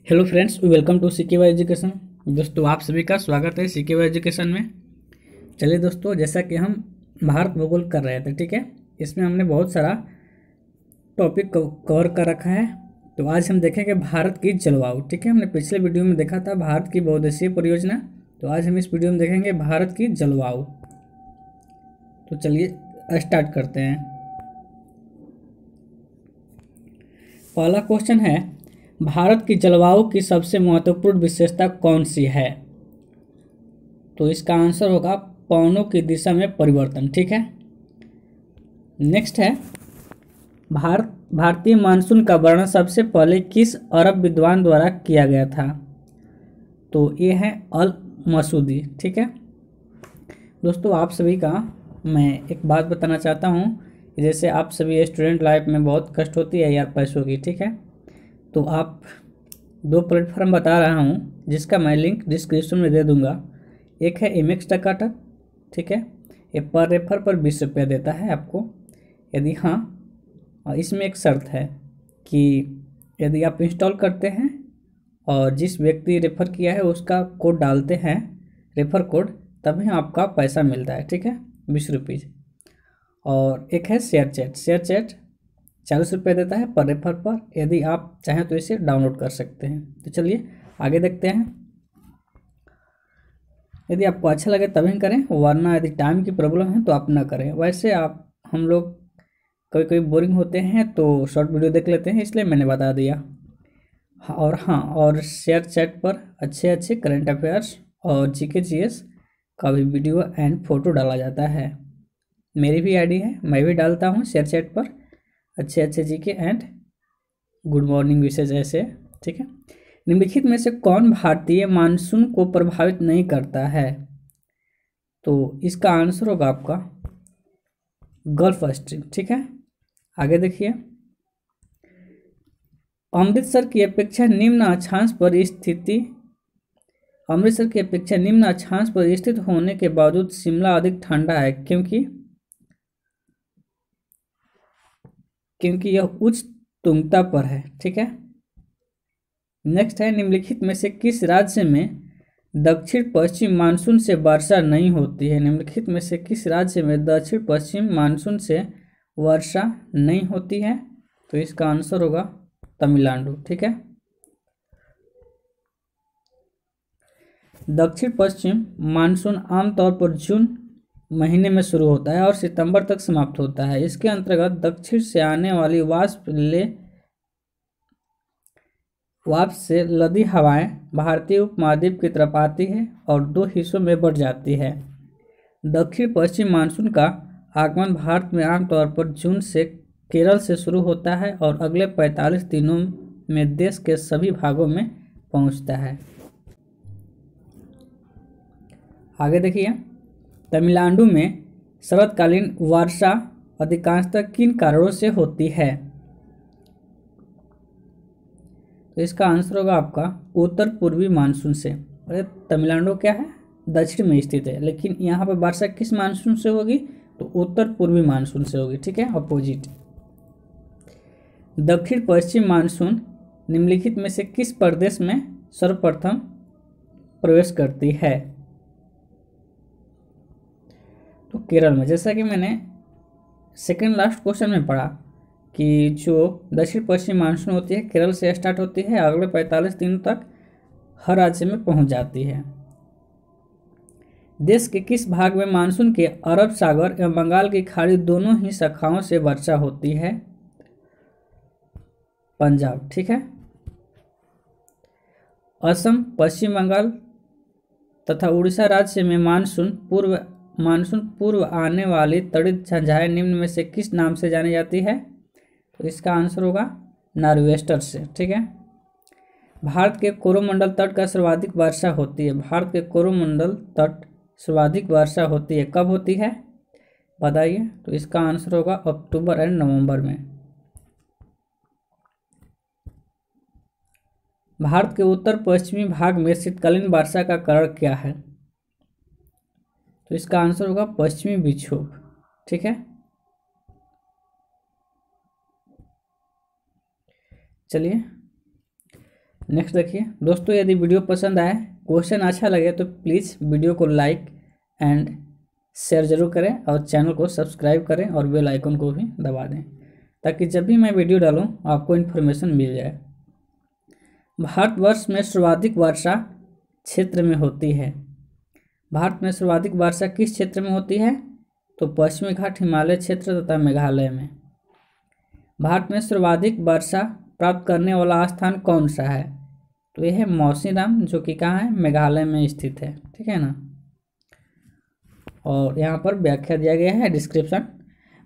Hello friends, welcome to CKY education. दोस्तों, आप सभी का स्वागत है सीकेवाई एजुकेशन में। चलिए दोस्तों, जैसा कि हम भारत भूगोल कर रहे थे, ठीक है, इसमें हमने बहुत सारा टॉपिक कवर कर रखा है। तो आज हम देखेंगे भारत की जलवायु। ठीक है, हमने पिछले वीडियो में देखा था भारत की बहुउद्देशीय परियोजना। तो आज हम इस वीडियो में देखेंगे भारत की जलवायु। तो चलिए स्टार्ट करते हैं। पहला क्वेश्चन है, भारत की जलवायु की सबसे महत्वपूर्ण विशेषता कौन सी है? तो इसका आंसर होगा पवनों की दिशा में परिवर्तन। ठीक है, नेक्स्ट है, भारतीय मानसून का वर्णन सबसे पहले किस अरब विद्वान द्वारा किया गया था? तो ये है अल मसूदी। ठीक है दोस्तों, आप सभी का मैं एक बात बताना चाहता हूँ। जैसे आप सभी स्टूडेंट लाइफ में बहुत कष्ट होती है यार पैसों की, ठीक है, तो आप दो प्लेटफॉर्म बता रहा हूँ जिसका मैं लिंक डिस्क्रिप्शन में दे दूंगा। एक है एमएक्स टकाटक, ठीक है, ये पर रेफर पर 20 रुपया देता है आपको। यदि हाँ, और इसमें एक शर्त है कि यदि आप इंस्टॉल करते हैं और जिस व्यक्ति रेफ़र किया है उसका कोड डालते हैं, रेफ़र कोड, तभी आपका पैसा मिलता है। ठीक है, 20 रुपीज़। और एक है शेयर चैट 40 रुपये देता है पर रेफर पर। यदि आप चाहें तो इसे डाउनलोड कर सकते हैं। तो चलिए आगे देखते हैं। यदि आपको अच्छा लगे तभी करें, वरना यदि टाइम की प्रॉब्लम है तो आप ना करें। वैसे हम लोग कभी कभी बोरिंग होते हैं तो शॉर्ट वीडियो देख लेते हैं, इसलिए मैंने बता दिया। और शेयर चैट पर अच्छे अच्छे करंट अफेयर्स और जीके जीएस का भी वीडियो एंड फोटो डाला जाता है। मेरी भी आईडी है, मैं भी डालता हूँ शेयर चैट पर अच्छे अच्छे जीके एंड गुड मॉर्निंग विशेष ऐसे। ठीक है, निम्नलिखित में से कौन भारतीय मानसून को प्रभावित नहीं करता है? तो इसका आंसर होगा आपका गल्फ स्ट्रीम। ठीक है, आगे देखिए, अमृतसर की अपेक्षा निम्न अक्षांश पर स्थित होने के बावजूद शिमला अधिक ठंडा है क्योंकि यह उच्च तुंगता पर है। ठीक है, नेक्स्ट है, निम्नलिखित में से किस राज्य में दक्षिण पश्चिम मानसून से वर्षा नहीं होती है? निम्नलिखित में से किस राज्य में दक्षिण पश्चिम मानसून से वर्षा नहीं होती है? तो इसका आंसर होगा तमिलनाडु। ठीक है, दक्षिण पश्चिम मानसून आमतौर पर जून महीने में शुरू होता है और सितंबर तक समाप्त होता है। इसके अंतर्गत दक्षिण से आने वाली वाष्प से लदी हवाएं भारतीय उपमहाद्वीप की तरफ आती है और दो हिस्सों में बढ़ जाती है। दक्षिण पश्चिम मानसून का आगमन भारत में आमतौर पर जून से केरल से शुरू होता है और अगले 45 दिनों में देश के सभी भागों में पहुंचता है। आगे देखिए, तमिलनाडु में शरतकालीन वर्षा अधिकांशतः किन कारणों से होती है? तो इसका आंसर होगा आपका उत्तर पूर्वी मानसून से। अरे तमिलनाडु क्या है, दक्षिण में स्थित है, लेकिन यहाँ पर वर्षा किस मानसून से होगी? तो उत्तर पूर्वी मानसून से होगी। ठीक है, अपोजिट। दक्षिण पश्चिम मानसून निम्नलिखित में से किस प्रदेश में सर्वप्रथम प्रवेश करती है? तो केरल में। जैसा कि मैंने सेकेंड लास्ट क्वेश्चन में पढ़ा कि जो दक्षिण पश्चिम मानसून होती है केरल से स्टार्ट होती है, अगले 45 दिनों तक हर राज्य में पहुंच जाती है। देश के किस भाग में मानसून के अरब सागर एवं बंगाल की खाड़ी दोनों ही शाखाओं से वर्षा होती है? पंजाब। ठीक है, असम, पश्चिम बंगाल तथा उड़ीसा राज्य में मानसून पूर्व आने वाली तड़ित झंझाएं निम्न में से किस नाम से जानी जाती है? तो इसका आंसर होगा नॉर्वेस्टर से। ठीक है, भारत के कोरोमंडल तट का सर्वाधिक वर्षा होती है। भारत के कोरोमंडल तट सर्वाधिक वर्षा होती है, कब होती है बताइए? तो इसका आंसर होगा अक्टूबर एंड नवंबर में। भारत के उत्तर पश्चिमी भाग में शीतकालीन वर्षा का कारण क्या है? तो इसका आंसर होगा पश्चिमी विक्षोभ। ठीक है, चलिए नेक्स्ट देखिए दोस्तों, यदि वीडियो पसंद आए, क्वेश्चन अच्छा लगे तो प्लीज़ वीडियो को लाइक एंड शेयर जरूर करें और चैनल को सब्सक्राइब करें और बेल आइकन को भी दबा दें ताकि जब भी मैं वीडियो डालूं आपको इन्फॉर्मेशन मिल जाए। भारतवर्ष में सर्वाधिक वर्षा क्षेत्र में होती है। भारत में सर्वाधिक वर्षा किस क्षेत्र में होती है? तो पश्चिमी घाट, हिमालय क्षेत्र तथा मेघालय में। भारत में सर्वाधिक वर्षा प्राप्त करने वाला स्थान कौन सा है? तो यह है मौसीनराम, जो कि कहाँ है? मेघालय में स्थित है। ठीक है ना। और यहाँ पर व्याख्या दिया गया है, डिस्क्रिप्शन।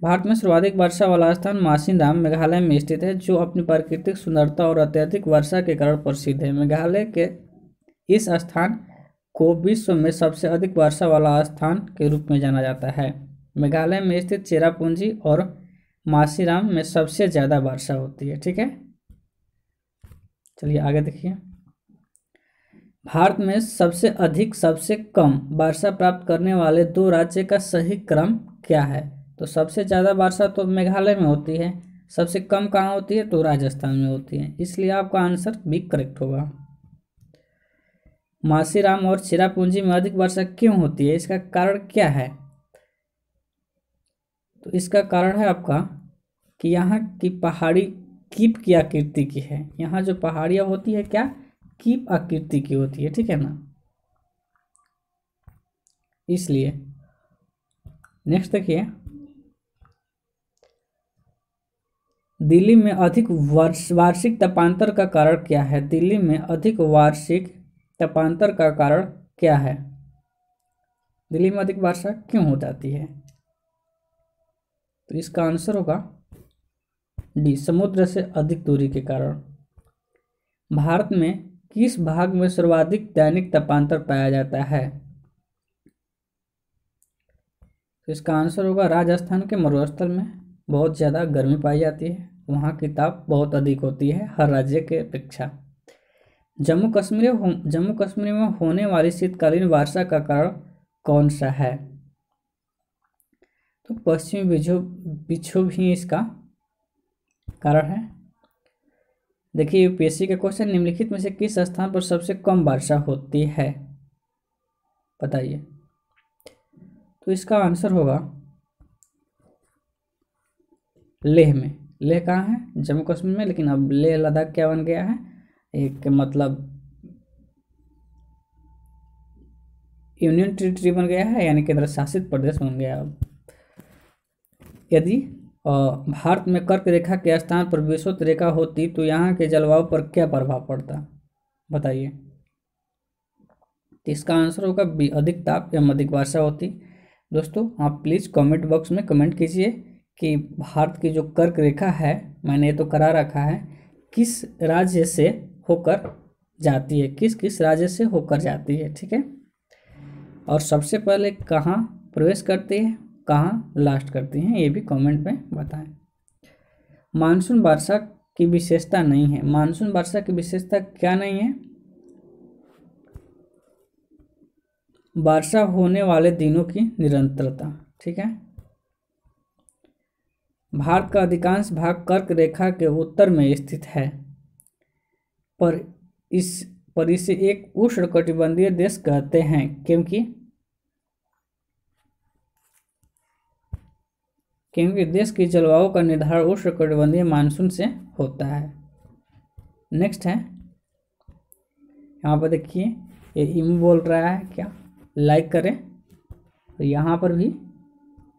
भारत में सर्वाधिक वर्षा वाला स्थान मौसीनराम मेघालय में स्थित है, जो अपनी प्राकृतिक सुंदरता और अत्यधिक वर्षा के कारण प्रसिद्ध है। मेघालय के इस स्थान को विश्व में सबसे अधिक वर्षा वाला स्थान के रूप में जाना जाता है। मेघालय में स्थित चेरापूंजी और मौसीनराम में सबसे ज़्यादा वर्षा होती है। ठीक है, चलिए आगे देखिए। भारत में सबसे अधिक सबसे कम वर्षा प्राप्त करने वाले दो राज्य का सही क्रम क्या है? तो सबसे ज़्यादा वर्षा तो मेघालय में होती है, सबसे कम कहाँ होती है? तो राजस्थान में होती है, इसलिए आपका आंसर बी करेक्ट होगा। मौसीनराम और चेरापूंजी में अधिक वर्षा क्यों होती है? इसका कारण क्या है? तो इसका कारण है आपका कि यहाँ की पहाड़ी कीप की आकृति की है। यहाँ जो पहाड़ियाँ होती है क्या? कीप आकृति की होती है। ठीक है ना, इसलिए। नेक्स्ट देखिए, दिल्ली में अधिक वार्षिक तापांतर का कारण क्या है? दिल्ली में अधिक वार्षिक तापांतर का कारण क्या है? दिल्ली में अधिक वर्षा क्यों हो जाती है? तो इसका आंसर होगा डी, समुद्र से अधिक दूरी के कारण। भारत में किस भाग में सर्वाधिक दैनिक तापांतर पाया जाता है? तो इसका आंसर होगा राजस्थान के मरुस्थल में बहुत ज़्यादा गर्मी पाई जाती है, वहाँ की ताप बहुत अधिक होती है हर राज्य के अपेक्षा। जम्मू कश्मीर में होने वाली शीतकालीन वर्षा का कारण कौन सा है? तो पश्चिमी विक्षोभ ही इसका कारण है। देखिए यूपीएससी का क्वेश्चन, निम्नलिखित में से किस स्थान पर सबसे कम वर्षा होती है? बताइए। तो इसका आंसर होगा लेह में। लेह कहाँ है? जम्मू कश्मीर में, लेकिन अब लेह लद्दाख क्या बन गया है? एक मतलब यूनियन टेरिटरी बन गया है, यानी केंद्र शासित प्रदेश बन गया। अब यदि भारत में कर्क रेखा के स्थान पर विषुवत रेखा होती तो यहाँ के जलवायु पर क्या प्रभाव पड़ता? बताइए। तो इसका आंसर होगा बी, अधिक ताप एवं अधिक वर्षा होती। दोस्तों आप प्लीज़ कमेंट बॉक्स में कमेंट कीजिए कि भारत की जो कर्क रेखा है, मैंने ये तो करा रखा है, किस राज्य से होकर जाती है, किस किस राज्य से होकर जाती है। ठीक है, और सबसे पहले कहाँ प्रवेश करती है, कहाँ लास्ट करती हैं, ये भी कमेंट में बताएं। मानसून वर्षा की विशेषता नहीं है। मानसून वर्षा की विशेषता क्या नहीं है? वर्षा होने वाले दिनों की निरंतरता। ठीक है, भारत का अधिकांश भाग कर्क रेखा के उत्तर में स्थित है, पर इसे एक उष्णकटिबंधीय देश कहते हैं क्योंकि देश की जलवायु का निर्धारण उष्णकटिबंधीय मानसून से होता है। नेक्स्ट है, यहाँ पर देखिए ये इम बोल रहा है क्या, लाइक करें। तो यहाँ पर भी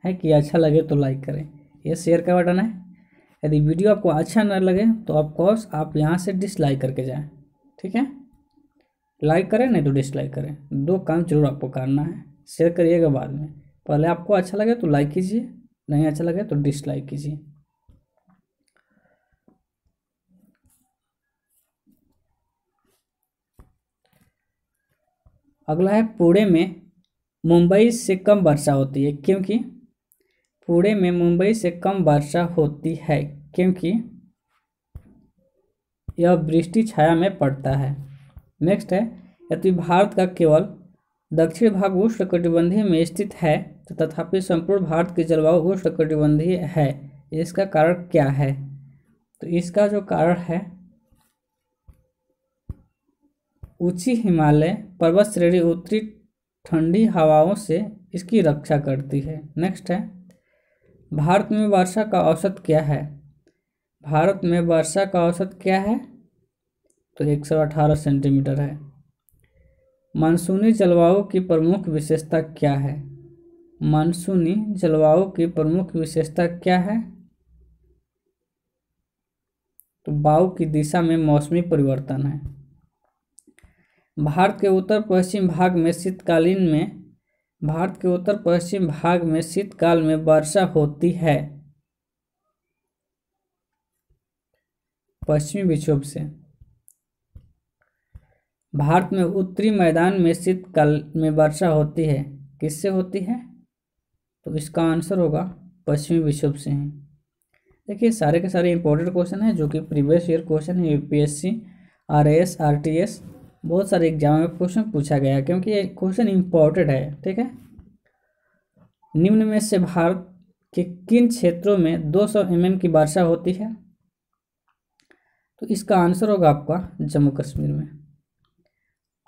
है कि अच्छा लगे तो लाइक करें, ये शेयर का बटन है। यदि वीडियो आपको अच्छा न लगे तो ऑफकोर्स आप यहाँ से डिसलाइक करके जाएं। ठीक है, लाइक करें नहीं तो डिसलाइक करें, दो काम जरूर आपको करना है। शेयर करिएगा बाद में, पहले आपको अच्छा लगे तो लाइक कीजिए, नहीं अच्छा लगे तो डिसलाइक कीजिए। अगला है, पुणे में मुंबई से कम वर्षा होती है क्योंकि पुणे में मुंबई से कम वर्षा होती है क्योंकि यह वृष्टि छाया में पड़ता है। नेक्स्ट है, यदि भारत का केवल दक्षिण भाग उष्णकटिबंधीय में स्थित है तो तथापि संपूर्ण भारत की जलवायु उष्णकटिबंधीय है, इसका कारण क्या है? तो इसका जो कारण है ऊंची हिमालय पर्वत श्रेणी उत्तरी ठंडी हवाओं से इसकी रक्षा करती है। नेक्स्ट है, भारत में वर्षा का औसत क्या है? भारत में वर्षा का औसत क्या है? तो 118 सेंटीमीटर है। मानसूनी जलवायु की प्रमुख विशेषता क्या है? मानसूनी जलवायु की प्रमुख विशेषता क्या है? तो वायु की दिशा में मौसमी परिवर्तन है। भारत के उत्तर पश्चिम भाग में शीतकाल में वर्षा होती है। पश्चिमी विक्षोभ से। भारत में उत्तरी मैदान में शीतकाल में वर्षा होती है। किससे होती है? तो इसका आंसर होगा पश्चिमी विक्षोभ से ही। देखिए सारे के सारे इंपॉर्टेंट क्वेश्चन है जो कि प्रीवियस ईयर क्वेश्चन है। यूपीएससी, आरएएस, आरटीएस बहुत सारे एग्जाम में क्वेश्चन पूछा गया क्योंकि ये क्वेश्चन इंपॉर्टेंट है। ठीक है, निम्न में से भारत के किन क्षेत्रों में 200 mm की वर्षा होती है? तो इसका आंसर होगा आपका जम्मू कश्मीर में।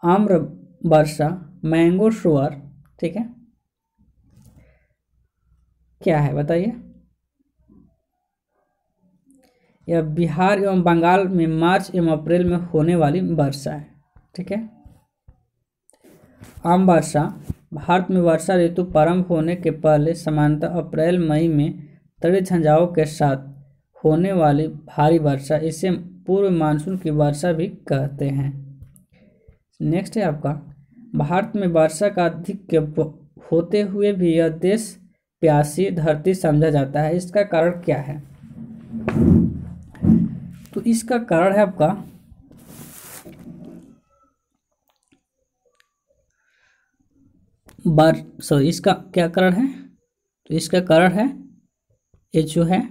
आम्र वर्षा, मैंगो शुअर, ठीक है, क्या है बताइए? यह बिहार एवं बंगाल में मार्च एवं अप्रैल में होने वाली वर्षा है। ठीक है, आम वर्षा भारत में वर्षा ऋतु प्रारंभ होने के पहले सामान्यतः अप्रैल मई में तड़ी झंझाओं के साथ होने वाली भारी वर्षा, इसे पूर्व मानसून की वर्षा भी कहते हैं। नेक्स्ट है आपका, भारत में वर्षा का अधिक होते हुए भी यह देश प्यासी धरती समझा जाता है। इसका कारण क्या है? तो इसका कारण है आपका इसका क्या कारण है? तो इसका कारण है ये जो है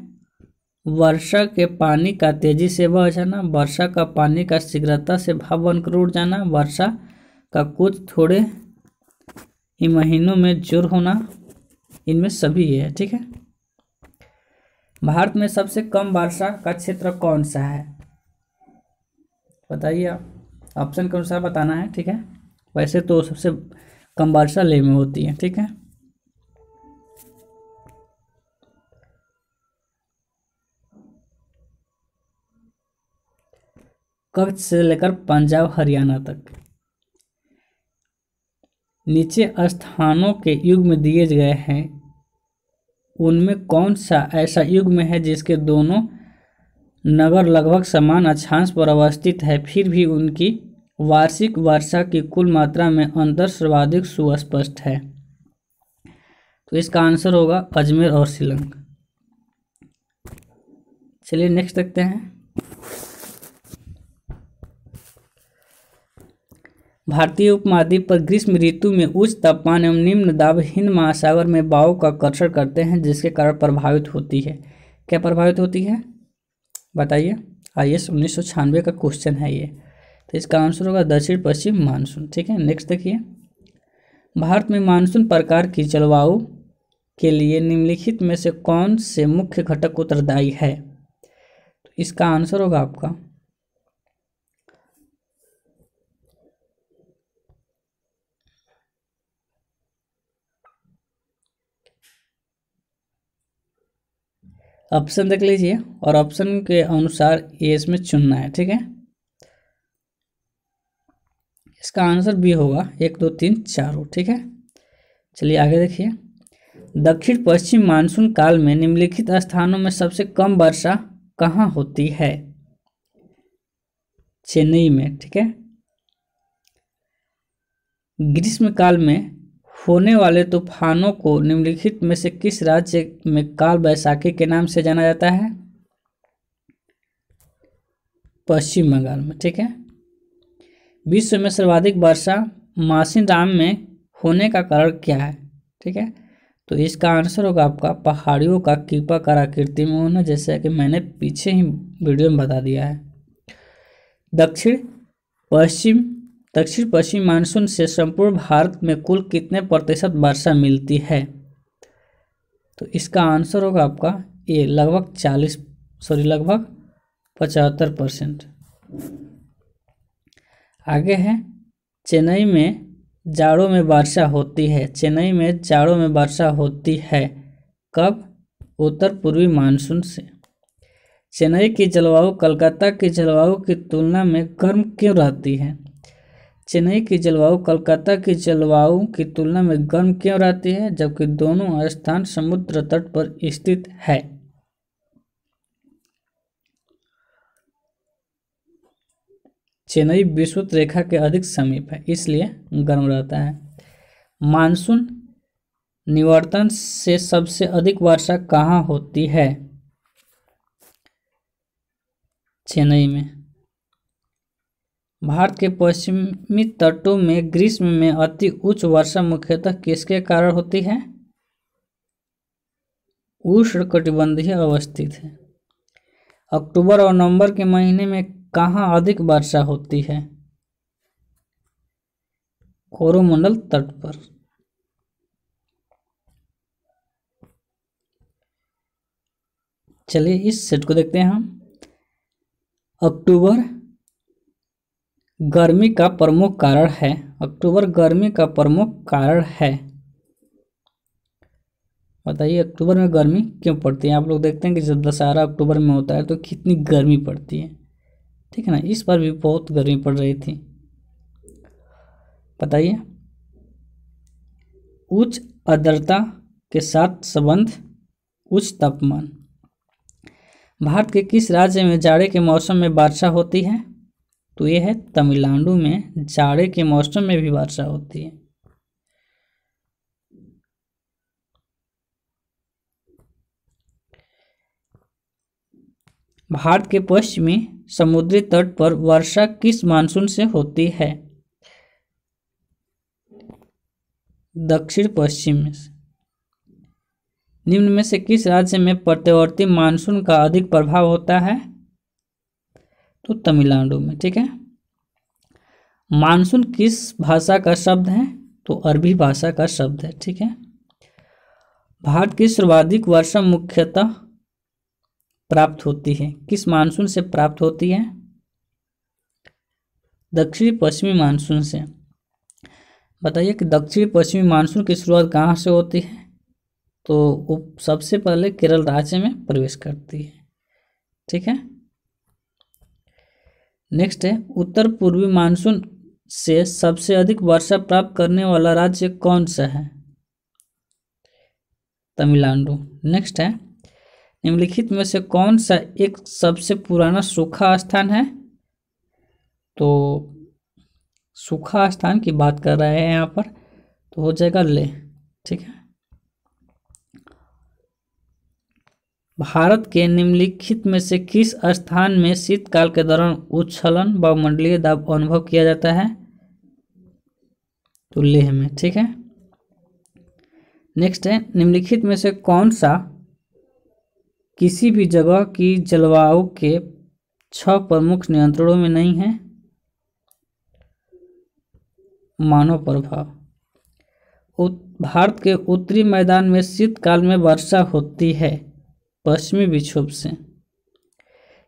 वर्षा के पानी का तेजी से बह जाना, वर्षा का पानी का शीघ्रता से भाप बनकर उड़ जाना, वर्षा का कुछ थोड़े ही महीनों में जोर होना, इनमें सभी ये है। ठीक है, भारत में सबसे कम वर्षा का क्षेत्र कौन सा है? बताइए आप, ऑप्शन के अनुसार बताना है। ठीक है, वैसे तो सबसे कम वर्षा लेह में होती है। ठीक है, कच्छ से लेकर पंजाब हरियाणा तक। नीचे स्थानों के युग्म दिए गए हैं, उनमें कौन सा ऐसा युग्म है जिसके दोनों नगर लगभग समान अक्षांश पर अवस्थित है, फिर भी उनकी वार्षिक वर्षा की कुल मात्रा में अंतर सर्वाधिक सुस्पष्ट है? तो इसका आंसर होगा अजमेर और शिलंग। चलिए नेक्स्ट देखते हैं। भारतीय उपमहाद्वीप पर ग्रीष्म ऋतु में उच्च तापमान एवं निम्न दाब हिंद महासागर में वायु का आकर्षण करते हैं, जिसके कारण प्रभावित होती है। क्या प्रभावित होती है बताइए? IAS 1996 का क्वेश्चन है ये। तो इसका आंसर होगा दक्षिण पश्चिम मानसून। ठीक है, नेक्स्ट देखिए, भारत में मानसून प्रकार की जलवायु के लिए निम्नलिखित में से कौन से मुख्य घटक उत्तरदायी है? तो इसका आंसर होगा आपका ऑप्शन देख लीजिए और ऑप्शन के अनुसार ये इसमें चुनना है। ठीक है, इसका आंसर बी होगा 1 2 3 4। ठीक है, चलिए आगे देखिए, दक्षिण पश्चिम मानसून काल में निम्नलिखित स्थानों में सबसे कम वर्षा कहाँ होती है? चेन्नई में। ठीक है, ग्रीष्म काल में होने वाले तूफानों को निम्नलिखित में से किस राज्य में काल बैसाखी के नाम से जाना जाता है? पश्चिम बंगाल में। ठीक है, विश्व में सर्वाधिक वर्षा मासिनराम में होने का कारण क्या है? ठीक है, तो इसका आंसर होगा आपका पहाड़ियों का कीपाकार आकृति में होना, जैसा कि मैंने पीछे ही वीडियो में बता दिया है। दक्षिण पश्चिम मानसून से संपूर्ण भारत में कुल कितने प्रतिशत वर्षा मिलती है? तो इसका आंसर होगा आपका ये लगभग 75%। आगे है चेन्नई में जाड़ों में वर्षा होती है। चेन्नई में जाड़ों में वर्षा होती है कब? उत्तर पूर्वी मानसून से। चेन्नई की जलवायु कलकत्ता की जलवायु की तुलना में गर्म क्यों रहती है? चेन्नई की जलवायु कलकत्ता की जलवायु की तुलना में गर्म क्यों रहती है जबकि दोनों स्थान समुद्र तट पर स्थित है? चेन्नई विषुवत रेखा के अधिक समीप है इसलिए गर्म रहता है। मानसून निवर्तन से सबसे अधिक वर्षा कहाँ होती है? चेन्नई में। भारत के पश्चिमी तटों में ग्रीष्म में अति उच्च वर्षा मुख्यतः किसके कारण होती है? उष्णकटिबंधीय अवस्थित है। अक्टूबर और नवंबर के महीने में कहाँ अधिक वर्षा होती है? कोरोमंडल तट पर। चलिए इस सेट को देखते हैं हम। अक्टूबर गर्मी का प्रमुख कारण है। अक्टूबर गर्मी का प्रमुख कारण है। बताइए अक्टूबर में गर्मी क्यों पड़ती है? आप लोग देखते हैं कि जब दशहरा अक्टूबर में होता है तो कितनी गर्मी पड़ती है, ठीक है ना। इस बार भी बहुत गर्मी पड़ रही थी। बताइए उच्च आर्द्रता के साथ संबंध उच्च तापमान। भारत के किस राज्य में जाड़े के मौसम में वर्षा होती है? तो ये है तमिलनाडु में जाड़े के मौसम में भी वर्षा होती है। भारत के पश्चिमी समुद्री तट पर वर्षा किस मानसून से होती है? दक्षिण पश्चिम में से। निम्न में से किस राज्य में प्रत्यवर्ती मानसून का अधिक प्रभाव होता है? तो तमिलनाडु में, ठीक है। मानसून किस भाषा का शब्द है? तो अरबी भाषा का शब्द है, ठीक है। भारत की सर्वाधिक वर्षा मुख्यतः प्राप्त होती है किस मानसून से प्राप्त होती है? दक्षिणी पश्चिमी मानसून से। बताइए कि दक्षिणी पश्चिमी मानसून की शुरुआत कहाँ से होती है? तो वो सबसे पहले केरल राज्य में प्रवेश करती है, ठीक है। नेक्स्ट है उत्तर पूर्वी मानसून से सबसे अधिक वर्षा प्राप्त करने वाला राज्य कौन सा है? तमिलनाडु। नेक्स्ट है निम्नलिखित में से कौन सा एक सबसे पुराना सूखा स्थान है? तो सूखा स्थान की बात कर रहे हैं यहाँ पर, तो हो जाएगा लेह, ठीक है। भारत के निम्नलिखित में से किस स्थान में शीतकाल के दौरान उच्छलन वायुमंडलीय दाब अनुभव किया जाता है? तो लेह में, ठीक है। नेक्स्ट है निम्नलिखित में से कौन सा किसी भी जगह की जलवायु के 6 प्रमुख नियंत्रणों में नहीं है? मानव प्रभाव। भारत के उत्तरी मैदान में शीतकाल में वर्षा होती है पश्चिमी विक्षोभ से,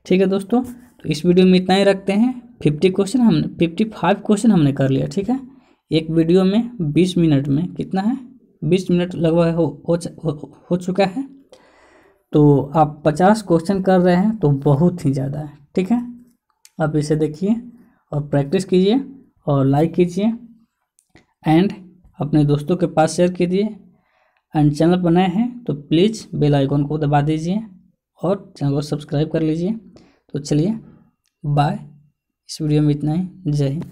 ठीक है दोस्तों। तो इस वीडियो में इतना ही रखते हैं। 55 क्वेश्चन हमने कर लिया, ठीक है। एक वीडियो में 20 मिनट में कितना है? 20 मिनट लगभग हो चुका है। तो आप 50 क्वेश्चन कर रहे हैं तो बहुत ही ज़्यादा है, ठीक है। आप इसे देखिए और प्रैक्टिस कीजिए और लाइक कीजिए एंड अपने दोस्तों के पास शेयर कीजिए। एंड चैनल पर नए हैं तो प्लीज़ बेल आइकन को दबा दीजिए और चैनल को सब्सक्राइब कर लीजिए। तो चलिए बाय। इस वीडियो में इतना ही। जय हिंद।